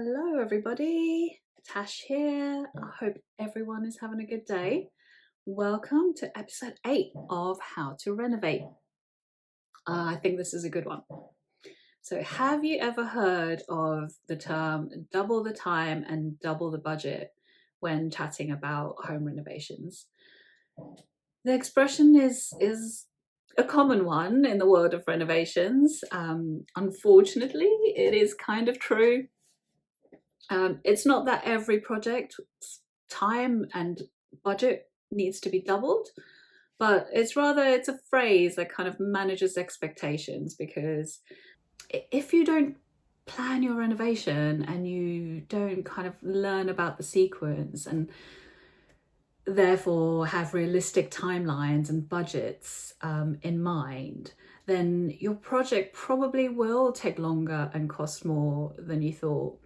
Hello everybody, Tash here. I hope everyone is having a good day. Welcome to episode 8 of How to Renovate. I think this is a good one. So have you ever heard of the term double the time and double the budget when chatting about home renovations? The expression is a common one in the world of renovations. Unfortunately, it is kind of true. It's not that every project's time and budget needs to be doubled, but it's a phrase that kind of manages expectations, because if you don't plan your renovation and you don't kind of learn about the sequence and therefore have realistic timelines and budgets in mind, then your project probably will take longer and cost more than you thought.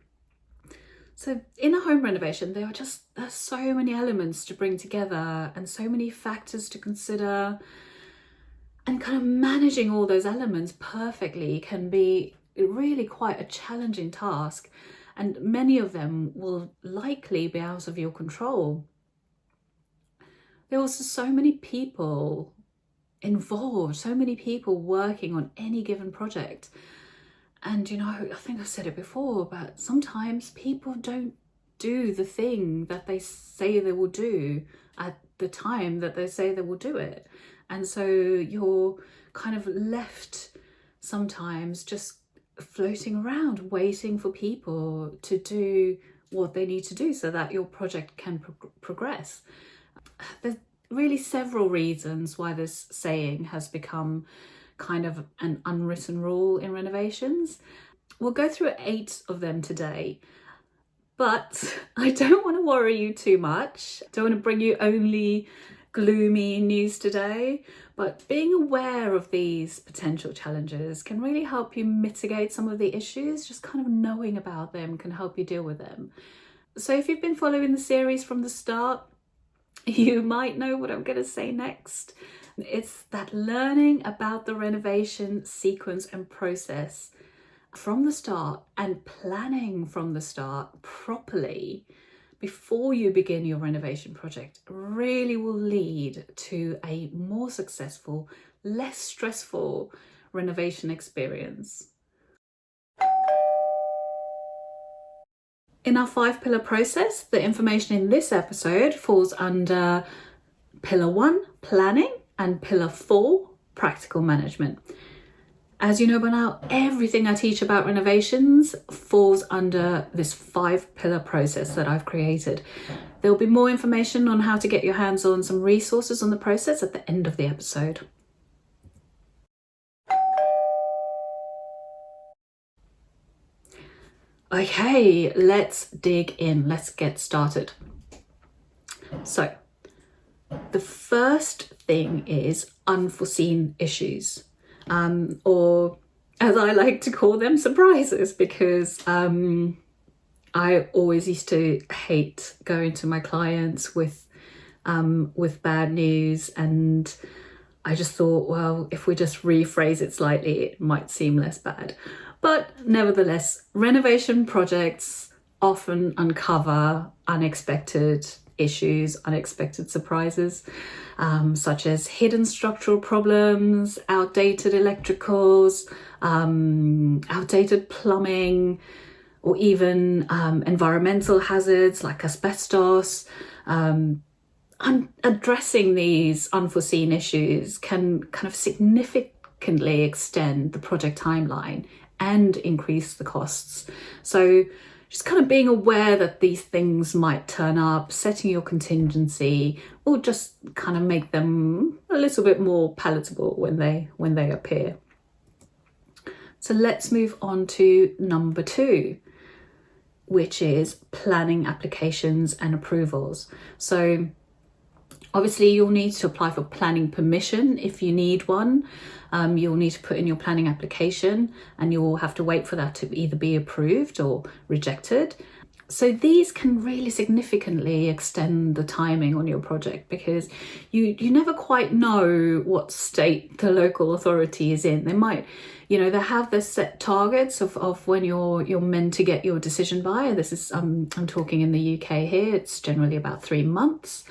So in a home renovation, there's so many elements to bring together and so many factors to consider, and kind of managing all those elements perfectly can be really quite a challenging task, and many of them will likely be out of your control. There are also so many people involved, so many people working on any given project. And I think I've said it before, but sometimes people don't do the thing that they say they will do at the time that they say they will do it. And so you're kind of left sometimes just floating around, waiting for people to do what they need to do so that your project can progress. There's really several reasons why this saying has become kind of an unwritten rule in renovations. We'll go through 8 of them today, but I don't want to worry you too much. Don't want to bring you only gloomy news today, but being aware of these potential challenges can really help you mitigate some of the issues. Just kind of knowing about them can help you deal with them. So if you've been following the series from the start, you might know what I'm going to say next. It's that learning about the renovation sequence and process from the start and planning from the start properly before you begin your renovation project really will lead to a more successful, less stressful renovation experience. In our 5-pillar process, the information in this episode falls under Pillar 1, planning, and Pillar 4, practical management. As you know by now, everything I teach about renovations falls under this 5-pillar process that I've created. There will be more information on how to get your hands on some resources on the process at the end of the episode. Okay, let's dig in. Let's get started. So, the first thing is unforeseen issues, or as I like to call them, surprises, because I always used to hate going to my clients with bad news, and I just thought, well, if we just rephrase it slightly, it might seem less bad. But nevertheless, renovation projects often uncover unexpected issues, unexpected surprises, such as hidden structural problems, outdated electricals, outdated plumbing, or even environmental hazards like asbestos. Addressing these unforeseen issues can kind of significantly extend the project timeline and increase the costs. So just kind of being aware that these things might turn up, setting your contingency, will just kind of make them a little bit more palatable when they appear. So let's move on to number 2, which is planning applications and approvals. So obviously you'll need to apply for planning permission if you need one. You'll need to put in your planning application, and you'll have to wait for that to either be approved or rejected. So these can really significantly extend the timing on your project, because you never quite know what state the local authority is in. They might, they have their set targets of when you're meant to get your decision by. This is I'm talking in the UK here. It's generally about 3 months.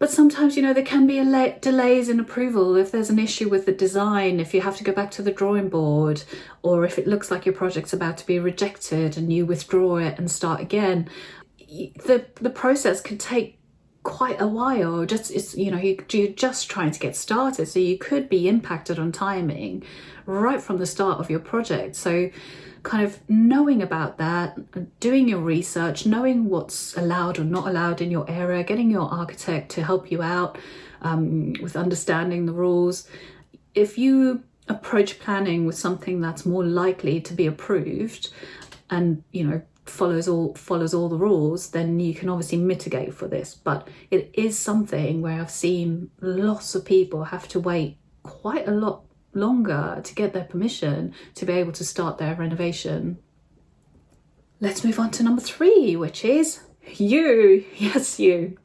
But sometimes, there can be delays in approval if there's an issue with the design, if you have to go back to the drawing board, or if it looks like your project's about to be rejected and you withdraw it and start again. The process could take quite a while. You're just trying to get started, so you could be impacted on timing right from the start of your project. So kind of knowing about that, doing your research, knowing what's allowed or not allowed in your area, getting your architect to help you out with understanding the rules. If you approach planning with something that's more likely to be approved and follows all the rules, then you can obviously mitigate for this. But it is something where I've seen lots of people have to wait quite a lot longer to get their permission to be able to start their renovation. Let's move on to number 3, which is you. Yes, you.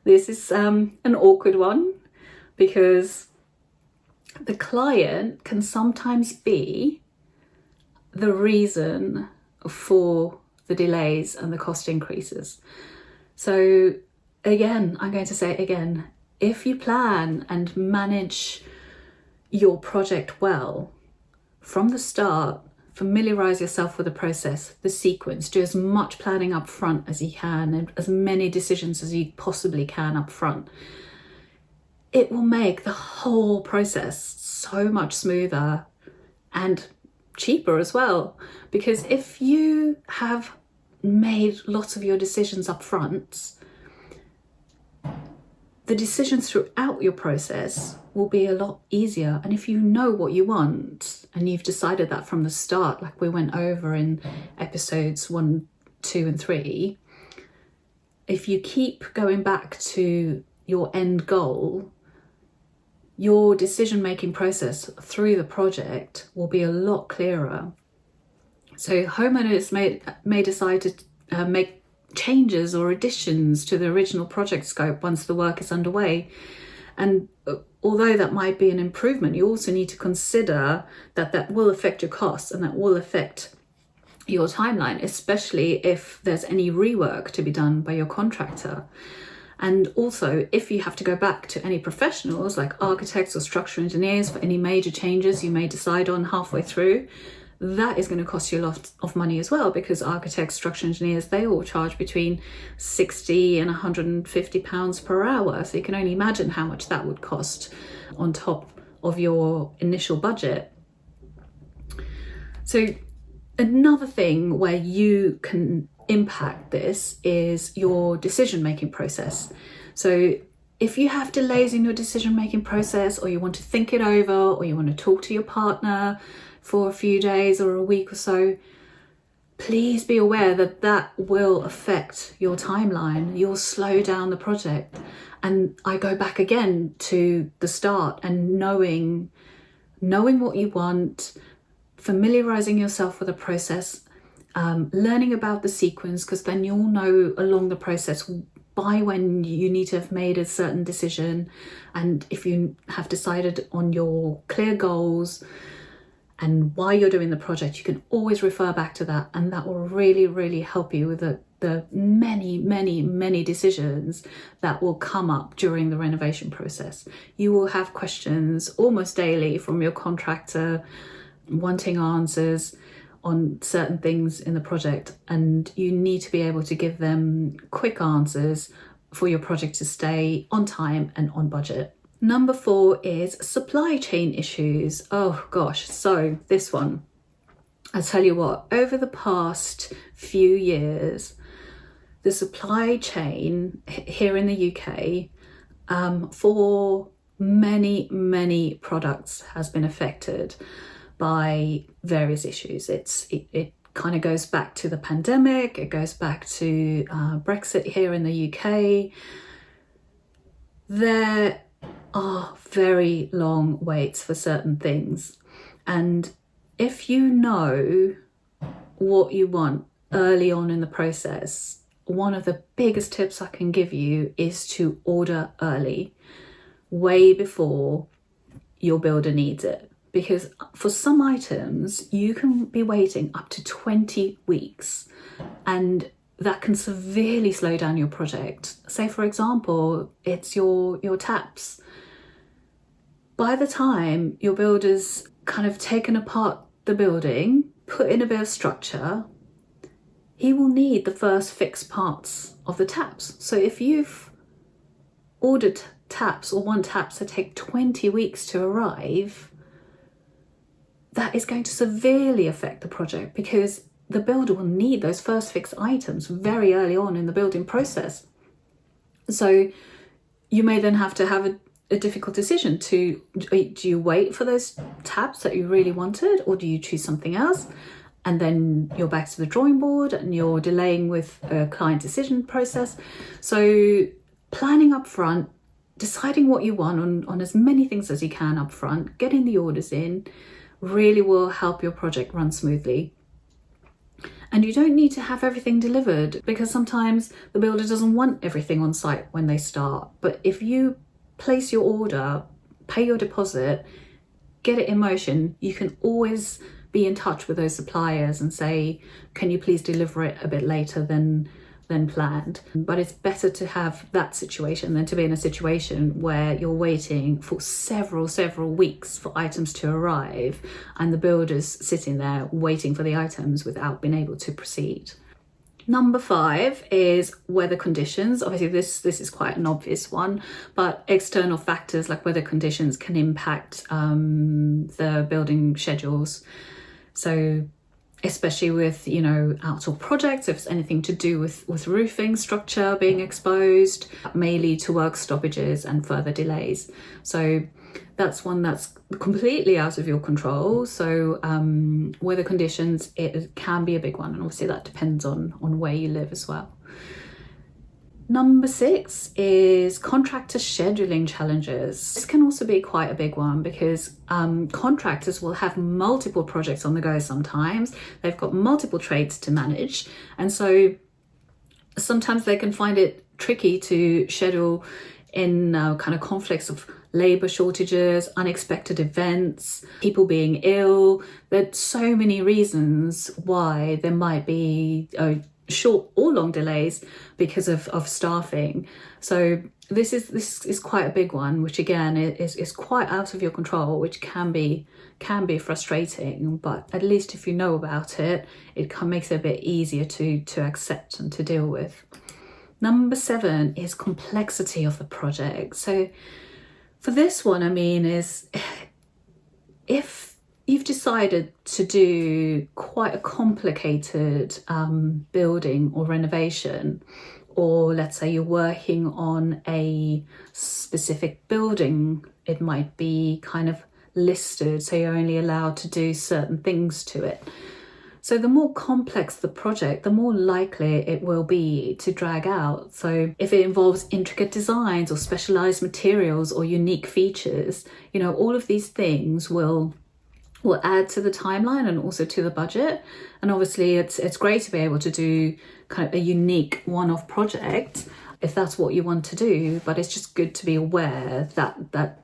This is an awkward one, because the client can sometimes be the reason for the delays and the cost increases. So again, I'm going to say it again, if you plan and manage your project well from the start, familiarize yourself with the process, the sequence, do as much planning up front as you can, and as many decisions as you possibly can up front, it will make the whole process so much smoother and cheaper as well. Because if you have made lots of your decisions up front, the decisions throughout your process will be a lot easier. And if you know what you want and you've decided that from the start, like we went over in episodes 1, 2 and 3, if you keep going back to your end goal, your decision-making process through the project will be a lot clearer. So homeowners may decide to make changes or additions to the original project scope once the work is underway. And although that might be an improvement, you also need to consider that will affect your costs and that will affect your timeline, especially if there's any rework to be done by your contractor. And also, if you have to go back to any professionals like architects or structural engineers for any major changes you may decide on halfway through, that is going to cost you a lot of money as well, because architects, structural engineers, they all charge between 60 and 150 pounds per hour. So you can only imagine how much that would cost on top of your initial budget. So another thing where you can impact this is your decision-making process. So if you have delays in your decision-making process, or you want to think it over, or you want to talk to your partner for a few days or a week or so, please be aware that will affect your timeline. You'll slow down the project. And I go back again to the start and knowing what you want, familiarizing yourself with the process, learning about the sequence, because then you'll know along the process by when you need to have made a certain decision. And if you have decided on your clear goals and why you're doing the project, you can always refer back to that, and that will really, really help you with the many, many, many decisions that will come up during the renovation process. You will have questions almost daily from your contractor wanting answers on certain things in the project, and you need to be able to give them quick answers for your project to stay on time and on budget. Number 4 is supply chain issues. Oh gosh, so this one, I tell you what, over the past few years, the supply chain here in the UK for many, many products has been affected by various issues. It kind of goes back to the pandemic, it goes back to Brexit here in the UK. There are very long waits for certain things, and if you know what you want early on in the process, one of the biggest tips I can give you is to order early, way before your builder needs it. Because for some items, you can be waiting up to 20 weeks, and that can severely slow down your project. Say, for example, it's your taps. By the time your builder's kind of taken apart the building, put in a bit of structure, he will need the first fixed parts of the taps. So if you've ordered taps or want taps that take 20 weeks to arrive, that is going to severely affect the project, because the builder will need those first fixed items very early on in the building process. So you may then have to have a difficult decision do you wait for those taps that you really wanted, or do you choose something else? And then you're back to the drawing board and you're delaying with a client decision process. So planning up front, deciding what you want on as many things as you can up front, getting the orders in, really will help your project run smoothly. And you don't need to have everything delivered, because sometimes the builder doesn't want everything on site when they start. But if you place your order, pay your deposit, get it in motion, you can always be in touch with those suppliers and say, can you please deliver it a bit later than planned? But it's better to have that situation than to be in a situation where you're waiting for several weeks for items to arrive, and the builder's sitting there waiting for the items without being able to proceed. Number 5 is weather conditions. Obviously this is quite an obvious one, but external factors like weather conditions can impact the building schedules. So especially with, outdoor projects, if it's anything to do with roofing structure being exposed, may lead to work stoppages and further delays. So that's one that's completely out of your control. So weather conditions, it can be a big one, and obviously that depends on where you live as well. Number 6 is contractor scheduling challenges. This can also be quite a big one, because contractors will have multiple projects on the go sometimes. They've got multiple trades to manage, and so sometimes they can find it tricky to schedule in kind of conflicts of labour shortages, unexpected events, people being ill. There's so many reasons why there might be short or long delays because of staffing. So this is quite a big one, which again is quite out of your control, which can be frustrating, but at least if you know about it, makes it a bit easier to accept and to deal with. Number 7 is complexity of the project. So for this one, is if you've decided to do quite a complicated building or renovation, or let's say you're working on a specific building, it might be kind of listed, so you're only allowed to do certain things to it. So the more complex the project, the more likely it will be to drag out. So if it involves intricate designs or specialized materials or unique features, all of these things will add to the timeline and also to the budget. And obviously it's great to be able to do kind of a unique one-off project if that's what you want to do, but it's just good to be aware that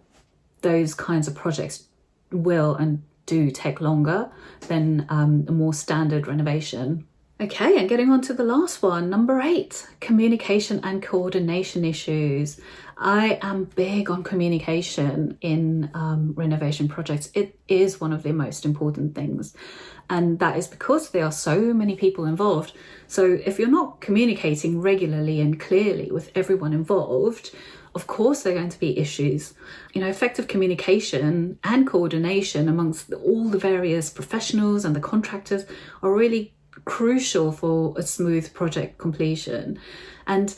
those kinds of projects will and do take longer than a more standard renovation. Okay, and getting on to the last one, number 8, communication and coordination issues. I am big on communication in renovation projects. It is one of the most important things, and that is because there are so many people involved. So if you're not communicating regularly and clearly with everyone involved, of course there are going to be issues. Effective communication and coordination amongst all the various professionals and the contractors are really crucial for a smooth project completion. And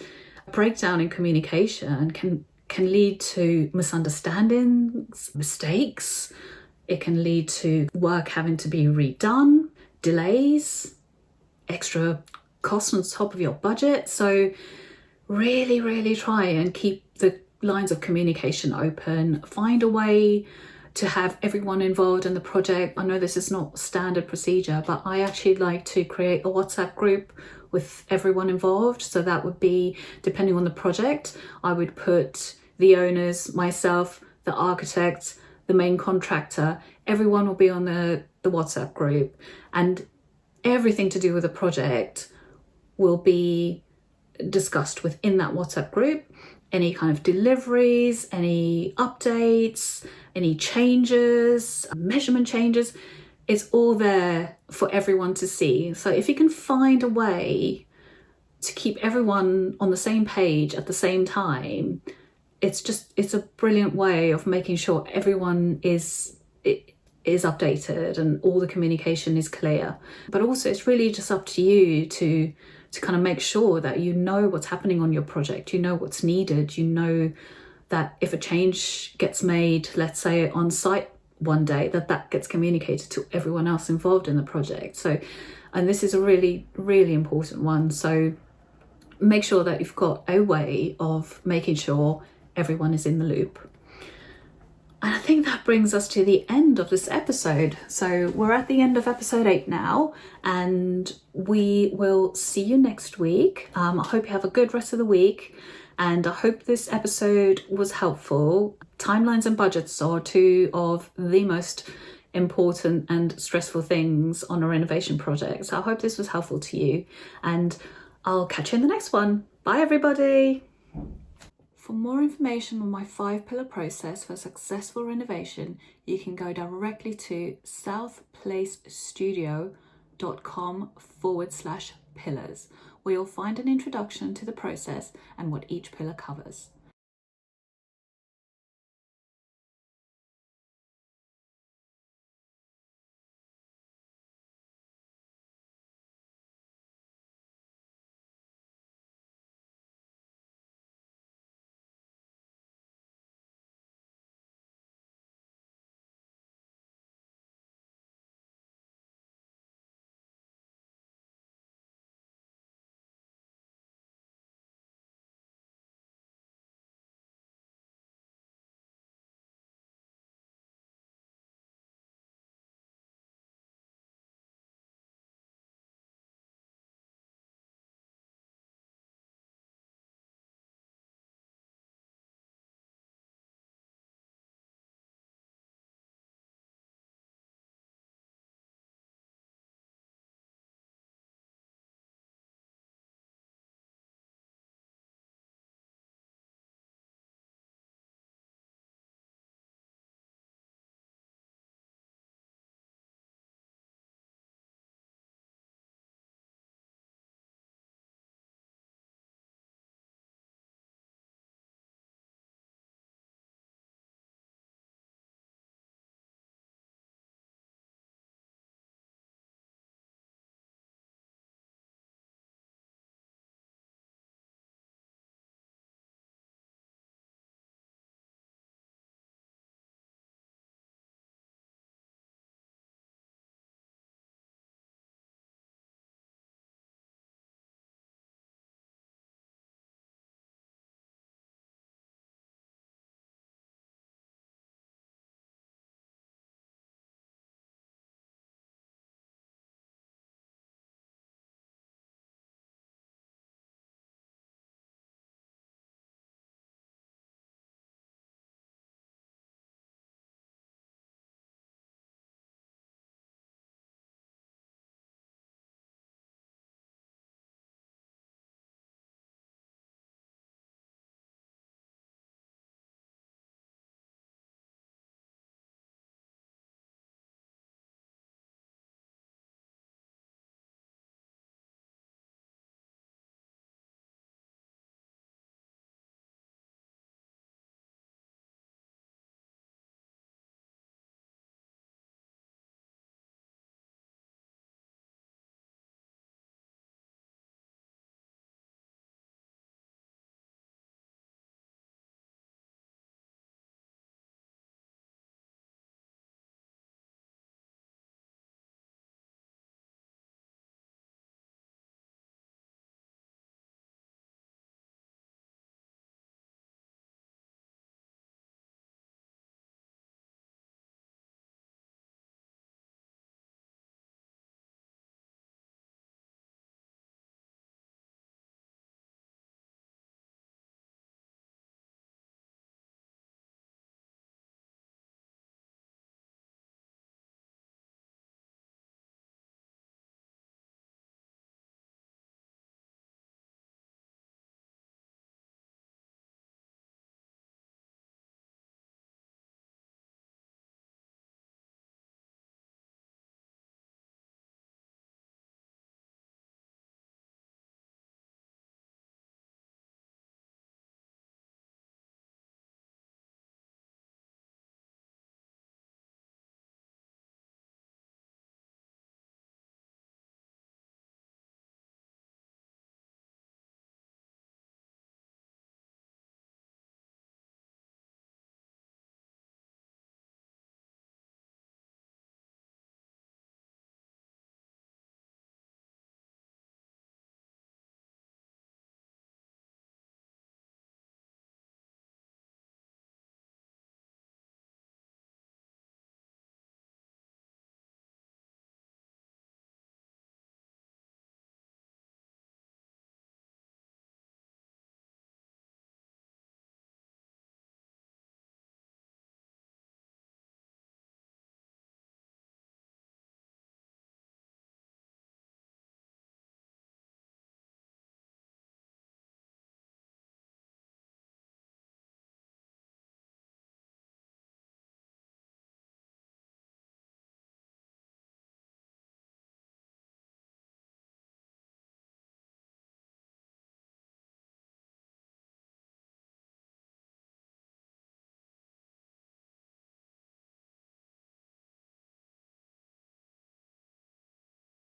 a breakdown in communication can lead to misunderstandings, mistakes. It can lead to work having to be redone, delays, extra costs on top of your budget. So really, really try and keep the lines of communication open. Find a way to have everyone involved in the project. I know this is not standard procedure, but I actually like to create a WhatsApp group with everyone involved. So that would be, depending on the project, I would put the owners, myself, the architect, the main contractor, everyone will be on the WhatsApp group, and everything to do with the project will be discussed within that WhatsApp group. Any kind of deliveries, any updates, any changes, measurement changes, it's all there for everyone to see. So if you can find a way to keep everyone on the same page at the same time, it's a brilliant way of making sure everyone is updated and all the communication is clear. But also it's really just up to you to kind of make sure that you know what's happening on your project, you know what's needed, you know that if a change gets made, let's say on site one day, that gets communicated to everyone else involved in the project. So, and this is a really, really important one. So make sure that you've got a way of making sure everyone is in the loop. And I think that brings us to the end of this episode. So we're at the end of episode 8 now, and we will see you next week. I hope you have a good rest of the week, and I hope this episode was helpful. Timelines and budgets are two of the most important and stressful things on a renovation project. So I hope this was helpful to you, and I'll catch you in the next one. Bye everybody. For more information on my 5-pillar process for successful renovation, you can go directly to southplacestudio.com/pillars, where you'll find an introduction to the process and what each pillar covers.